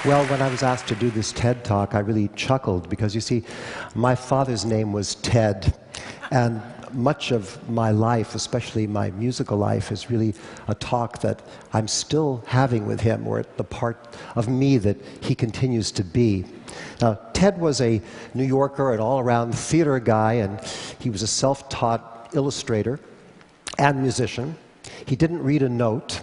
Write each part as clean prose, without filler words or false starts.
Well, when I was asked to do this TED Talk, I really chuckled because, you see, my father's name was Ted, and much of my life, especially my musical life, is really a talk that I'm still having with him, or the part of me that he continues to be. Now, Ted was a New Yorker, an all-around theater guy, and he was a self-taught illustrator and musician. He didn't read a note,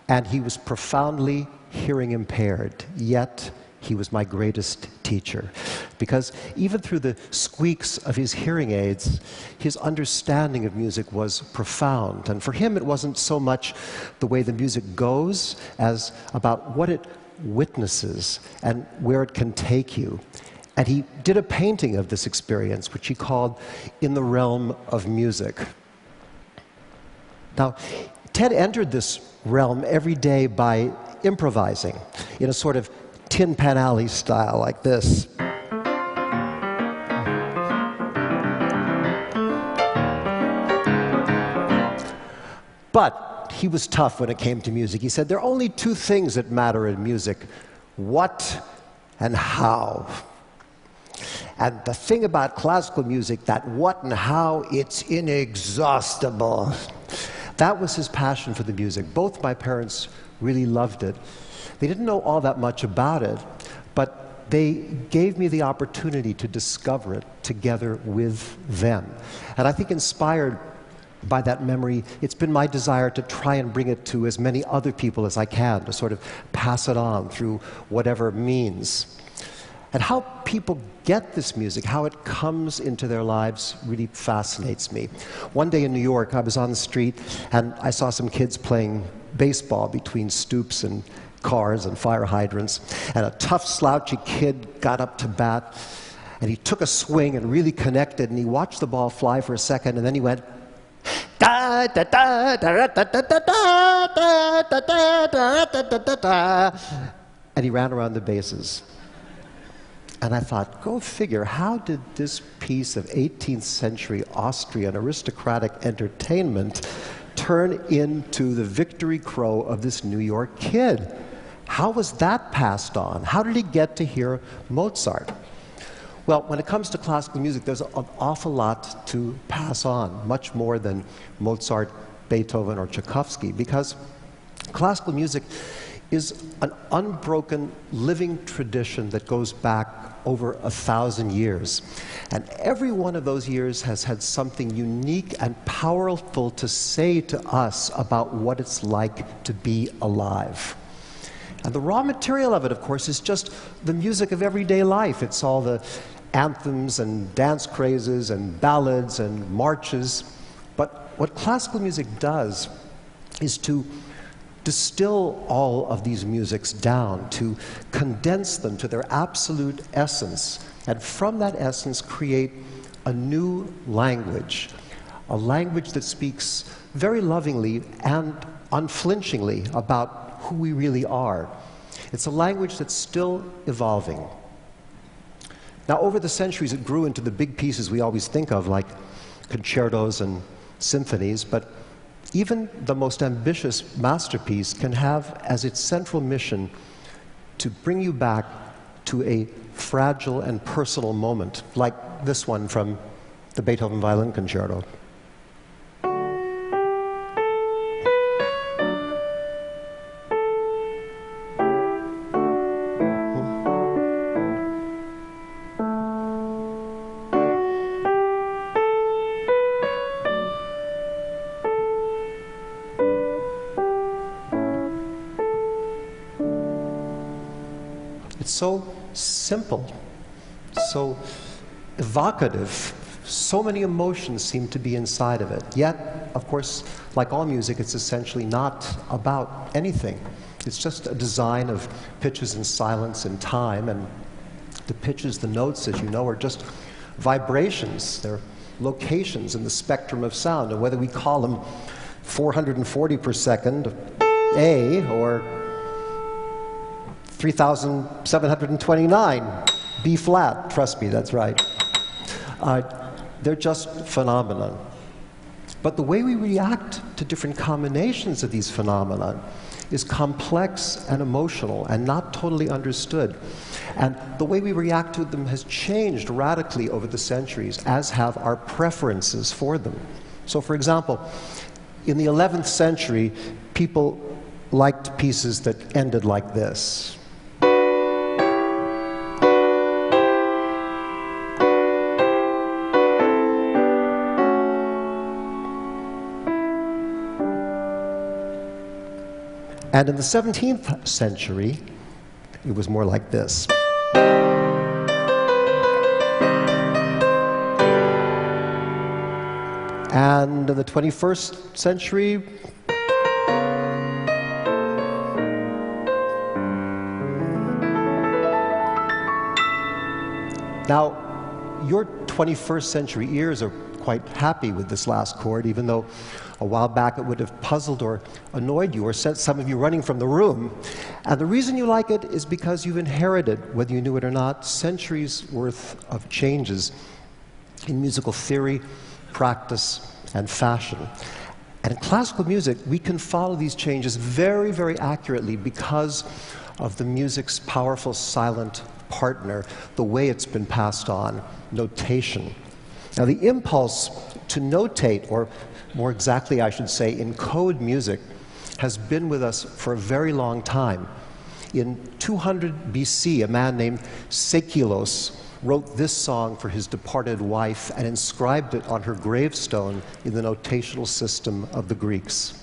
and he was profoundly hearing impaired, yet he was my greatest teacher. Because even through the squeaks of his hearing aids, his understanding of music was profound. And for him, it wasn't so much the way the music goes as about what it witnesses and where it can take you. And he did a painting of this experience, which he called In the Realm of Music. Now, Ted entered this realm every day by improvising in a sort of Tin Pan Alley style like this. But he was tough when it came to music. He said, there are only two things that matter in music: what and how. And the thing about classical music, that what and how, it's inexhaustible. That was his passion for the music. Both my parents really loved it. They didn't know all that much about it, but they gave me the opportunity to discover it together with them. And I think, inspired by that memory, it's been my desire to try and bring it to as many other people as I can, to sort of pass it on through whatever means. And how people get this music, how it comes into their lives, really fascinates me. One day in New York, I was on the street, and I saw some kids playing baseball between stoops and cars and fire hydrants. And a tough, slouchy kid got up to bat, and he took a swing and really connected, and he watched the ball fly for a second, and then he went, da da da da da da da da da da da da da, and he ran around the bases. And I thought, go figure, how did this piece of 18th century Austrian aristocratic entertainment turn into the victory crow of this New York kid? How was that passed on? How did he get to hear Mozart? Well, when it comes to classical music, there's an awful lot to pass on, much more than Mozart, Beethoven, or Tchaikovsky, because classical music is an unbroken living tradition that goes back over 1,000 years. And every one of those years has had something unique and powerful to say to us about what it's like to be alive. And the raw material of it, of course, is just the music of everyday life. It's all the anthems and dance crazes and ballads and marches. But what classical music does is to distill all of these musics down, to condense them to their absolute essence, and from that essence create a new language, a language that speaks very lovingly and unflinchingly about who we really are. It's a language that's still evolving. Now, over the centuries, it grew into the big pieces we always think of, like concertos and symphonies, but even the most ambitious masterpiece can have as its central mission to bring you back to a fragile and personal moment, like this one from the Beethoven Violin Concerto. It's so simple, so evocative, so many emotions seem to be inside of it. Yet, of course, like all music, it's essentially not about anything. It's just a design of pitches and silence and time, and the pitches, the notes, as you know, are just vibrations. They're locations in the spectrum of sound, and whether we call them 440 per second, A, or 3,729, B flat, trust me, that's right. They're just phenomena. But the way we react to different combinations of these phenomena is complex and emotional and not totally understood. And the way we react to them has changed radically over the centuries, as have our preferences for them. So, for example, in the 11th century, people liked pieces that ended like this. And in the 17th century, it was more like this. And in the 21st century, now, your 21st century ears are quite happy with this last chord, even though a while back it would have puzzled or annoyed you or sent some of you running from the room. And the reason you like it is because you've inherited, whether you knew it or not, centuries worth of changes in musical theory, practice, and fashion. And in classical music, we can follow these changes very, very accurately because of the music's powerful silent partner, the way it's been passed on, notation. Now, the impulse to notate, or more exactly, I should say, encode music, has been with us for a very long time. In 200 BC, a man named Seikilos wrote this song for his departed wife and inscribed it on her gravestone in the notational system of the Greeks.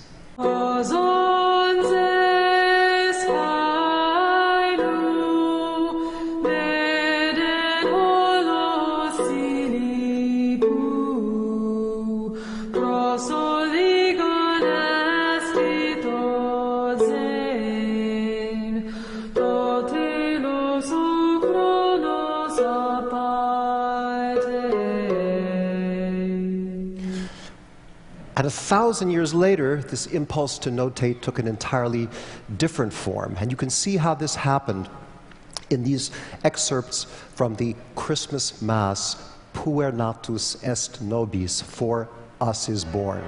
And 1,000 years later, this impulse to notate took an entirely different form. And you can see how this happened in these excerpts from the Christmas Mass, Puer natus est nobis, for us is born.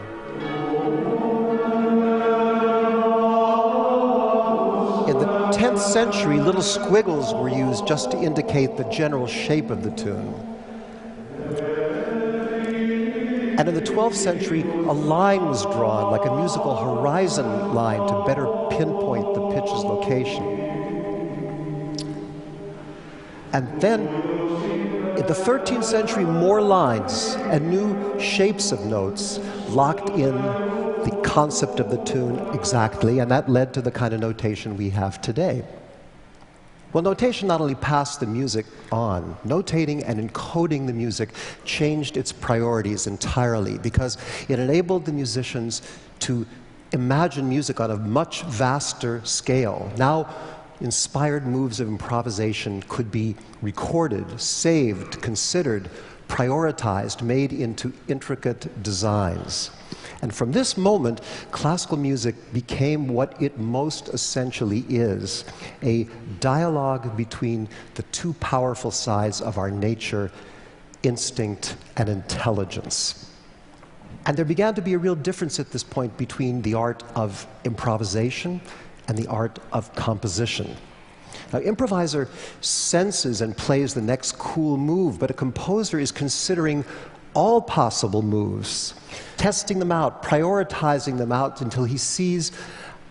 In the 10th century, little squiggles were used just to indicate the general shape of the tune. And in the 12th century, a line was drawn, like a musical horizon line, to better pinpoint the pitch's location. And then, in the 13th century, more lines and new shapes of notes locked in the concept of the tune exactly, and that led to the kind of notation we have today. Well, notation not only passed the music on, notating and encoding the music changed its priorities entirely because it enabled the musicians to imagine music on a much vaster scale. Now, inspired moves of improvisation could be recorded, saved, considered, prioritized, made into intricate designs. And from this moment, classical music became what it most essentially is, a dialogue between the two powerful sides of our nature, instinct and intelligence. And there began to be a real difference at this point between the art of improvisation and the art of composition. Now, improviser senses and plays the next cool move, but a composer is considering all possible moves, testing them out, prioritizing them out until he sees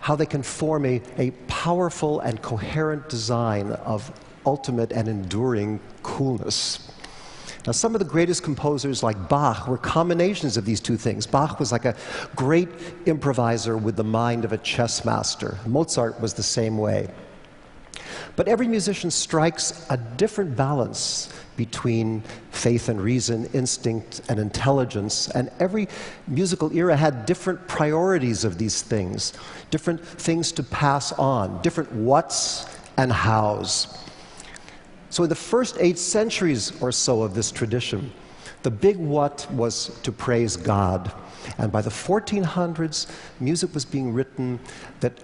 how they can form a powerful and coherent design of ultimate and enduring coolness. Now, some of the greatest composers, like Bach, were combinations of these two things. Bach was like a great improviser with the mind of a chess master. Mozart was the same way. But every musician strikes a different balance between faith and reason, instinct and intelligence, and every musical era had different priorities of these things, different things to pass on, different whats and hows. So in the first 8 centuries or so of this tradition, the big what was to praise God. And by the 1400s, music was being written that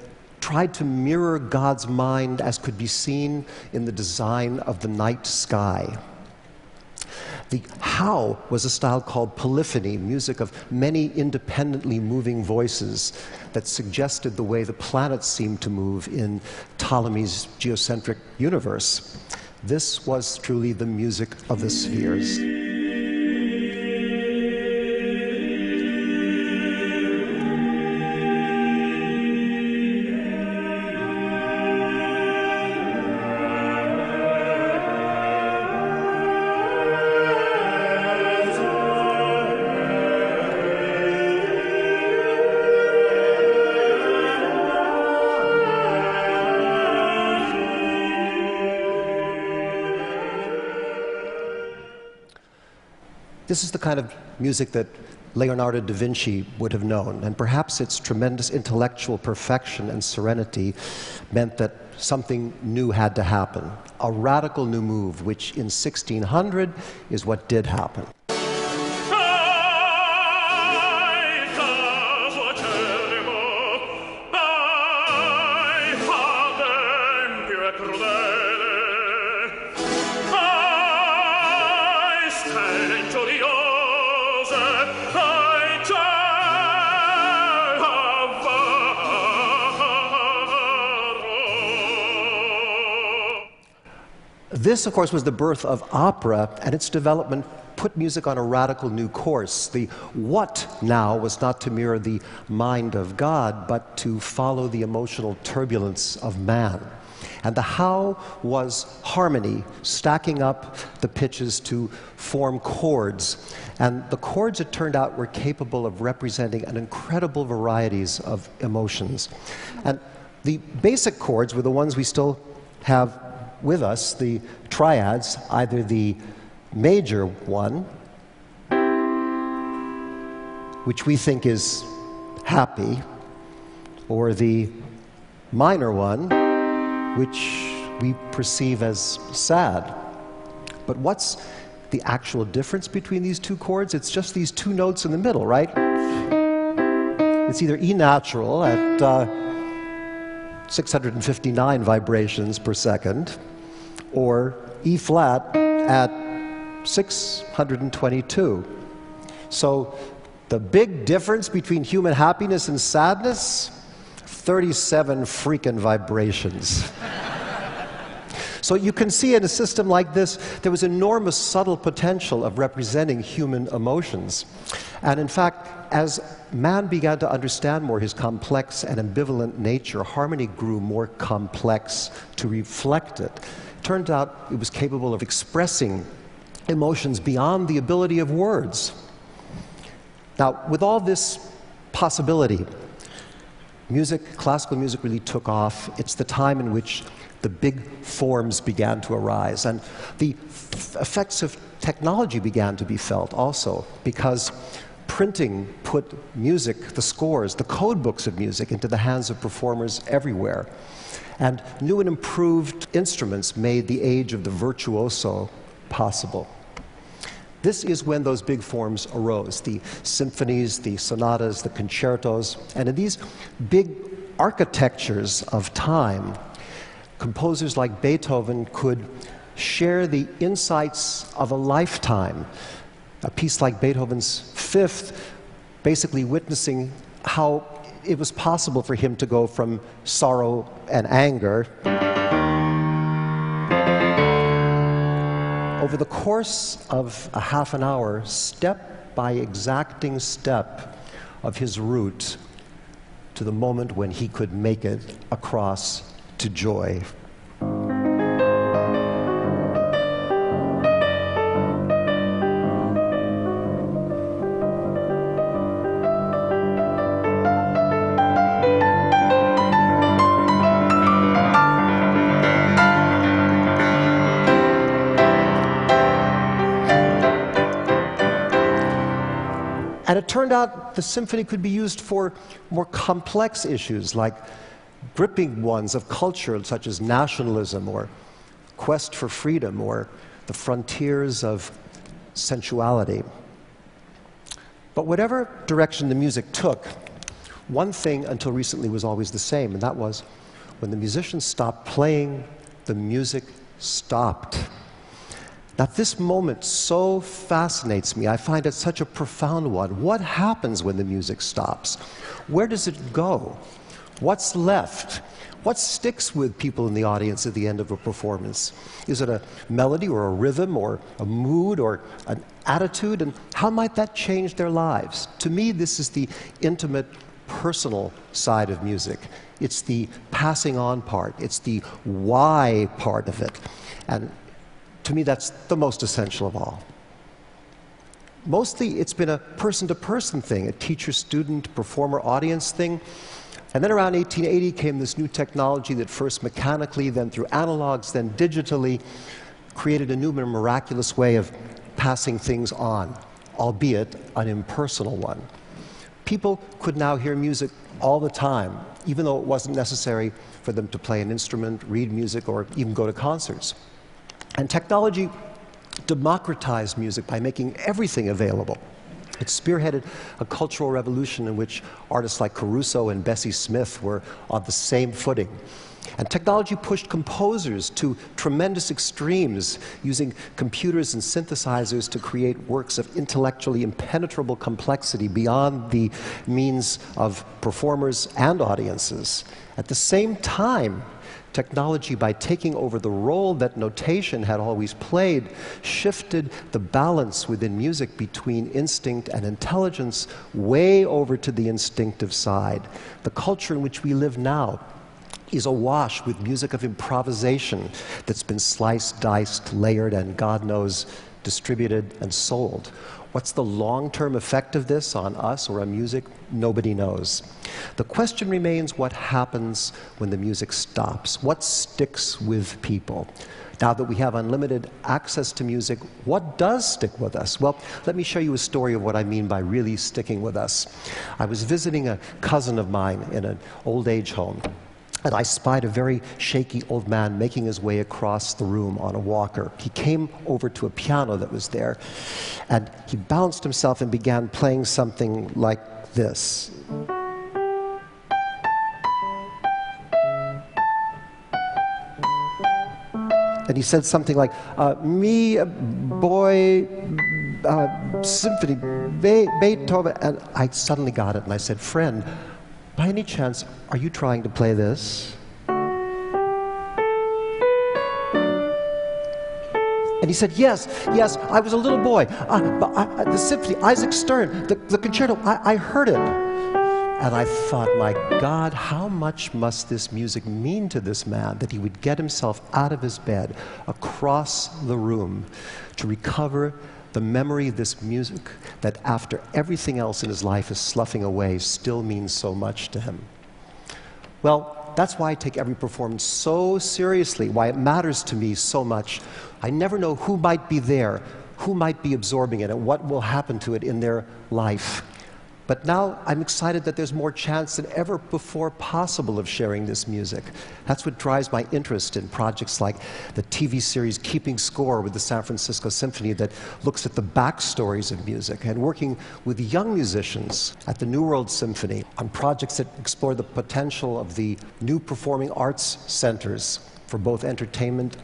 tried to mirror God's mind as could be seen in the design of the night sky. The how was a style called polyphony, music of many independently moving voices that suggested the way the planets seemed to move in Ptolemy's geocentric universe. This was truly the music of the spheres. This is the kind of music that Leonardo da Vinci would have known, and perhaps its tremendous intellectual perfection and serenity meant that something new had to happen, a radical new move, which in 1600 is what did happen. This, of course, was the birth of opera, and its development put music on a radical new course. The what now was not to mirror the mind of God, but to follow the emotional turbulence of man. And the how was harmony, stacking up the pitches to form chords. And the chords, it turned out, were capable of representing an incredible varieties of emotions. And the basic chords were the ones we still have with us, the triads, either the major one, which we think is happy, or the minor one, which we perceive as sad. But what's the actual difference between these two chords? It's just these two notes in the middle, right? It's either E natural at 659 vibrations per second, or E flat at 622. So the big difference between human happiness and sadness, 37 freaking vibrations. So you can see in a system like this, there was enormous subtle potential of representing human emotions. And in fact, as man began to understand more his complex and ambivalent nature, harmony grew more complex to reflect it. Turned out it was capable of expressing emotions beyond the ability of words. Now, with all this possibility, music, classical music really took off. It's the time in which the big forms began to arise, and the effects of technology began to be felt also, because printing put music, the scores, the code books of music into the hands of performers everywhere. And new and improved instruments made the age of the virtuoso possible. This is when those big forms arose, the symphonies, the sonatas, the concertos, and in these big architectures of time, composers like Beethoven could share the insights of a lifetime. A piece like Beethoven's Fifth, basically witnessing how it was possible for him to go from sorrow and anger over the course of a half an hour, step by exacting step of his route to the moment when he could make it across to joy. And it turned out the symphony could be used for more complex issues, like gripping ones of culture, such as nationalism or quest for freedom or the frontiers of sensuality. But whatever direction the music took, one thing until recently was always the same, and that was when the musicians stopped playing, the music stopped. Now, this moment so fascinates me. I find it such a profound one. What happens when the music stops? Where does it go? What's left? What sticks with people in the audience at the end of a performance? Is it a melody or a rhythm or a mood or an attitude? And how might that change their lives? To me, this is the intimate, personal side of music. It's the passing on part. It's the why part of it. And to me, that's the most essential of all. Mostly, it's been a person-to-person thing, a teacher-student, performer-audience thing. And then around 1880 came this new technology that first mechanically, then through analogs, then digitally, created a new and miraculous way of passing things on, albeit an impersonal one. People could now hear music all the time, even though it wasn't necessary for them to play an instrument, read music, or even go to concerts. And technology democratized music by making everything available. It spearheaded a cultural revolution in which artists like Caruso and Bessie Smith were on the same footing. And technology pushed composers to tremendous extremes, using computers and synthesizers to create works of intellectually impenetrable complexity beyond the means of performers and audiences. At the same time, technology, by taking over the role that notation had always played, shifted the balance within music between instinct and intelligence way over to the instinctive side. The culture in which we live now is awash with music of improvisation that's been sliced, diced, layered, and God knows, distributed and sold. What's the long-term effect of this on us or on music? Nobody knows. The question remains, what happens when the music stops? What sticks with people? Now that we have unlimited access to music, what does stick with us? Well, let me show you a story of what I mean by really sticking with us. I was visiting a cousin of mine in an old age home, and I spied a very shaky old man making his way across the room on a walker. He came over to a piano that was there, and he balanced himself and began playing something like this. And he said something like, me, boy, symphony, Beethoven. And I suddenly got it, and I said, friend, by any chance, are you trying to play this? And he said, yes, I was a little boy. The symphony, Isaac Stern, the concerto, I heard it. And I thought, my God, how much must this music mean to this man that he would get himself out of his bed, across the room, to recover the memory of this music that, after everything else in his life is sloughing away, still means so much to him. Well, that's why I take every performance so seriously, why it matters to me so much. I never know who might be there, who might be absorbing it, and what will happen to it in their life. But now I'm excited that there's more chance than ever before possible of sharing this music. That's what drives my interest in projects like the TV series Keeping Score with the San Francisco Symphony that looks at the backstories of music, and working with young musicians at the New World Symphony on projects that explore the potential of the new performing arts centers for both entertainment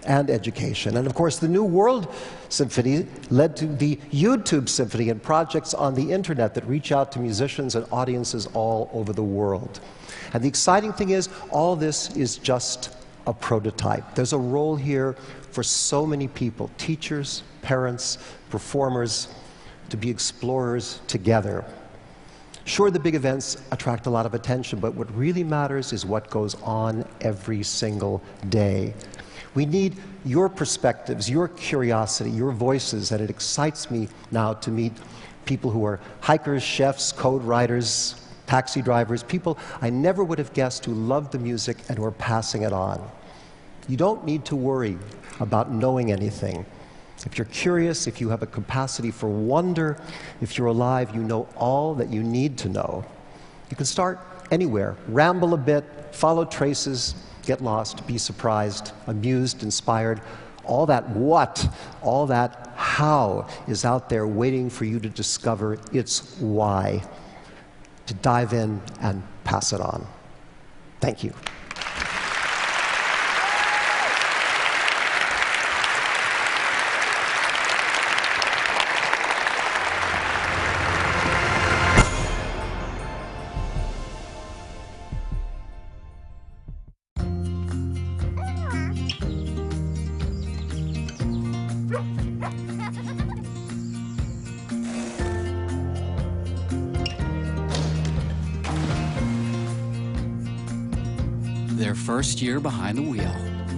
and education. And of course, the New World Symphony led to the YouTube Symphony and projects on the internet that reach out to musicians and audiences all over the world. And the exciting thing is, all this is just a prototype. There's a role here for so many people, teachers, parents, performers, to be explorers together. Sure, the big events attract a lot of attention, but what really matters is what goes on every single day. We need your perspectives, your curiosity, your voices, and it excites me now to meet people who are hikers, chefs, code writers, taxi drivers, people I never would have guessed who love the music and who are passing it on. You don't need to worry about knowing anything. If you're curious, if you have a capacity for wonder, if you're alive, you know all that you need to know. You can start anywhere, ramble a bit, follow traces, get lost, be surprised, amused, inspired. All that what, all that how is out there waiting for you to discover its why, to dive in and pass it on. Thank you. their first year behind the wheel.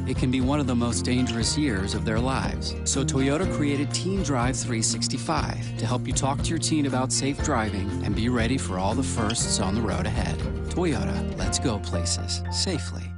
It can be one of the most dangerous years of their lives. So Toyota created Teen Drive 365 to help you talk to your teen about safe driving and be ready for all the firsts on the road ahead. Toyota, let's go places safely.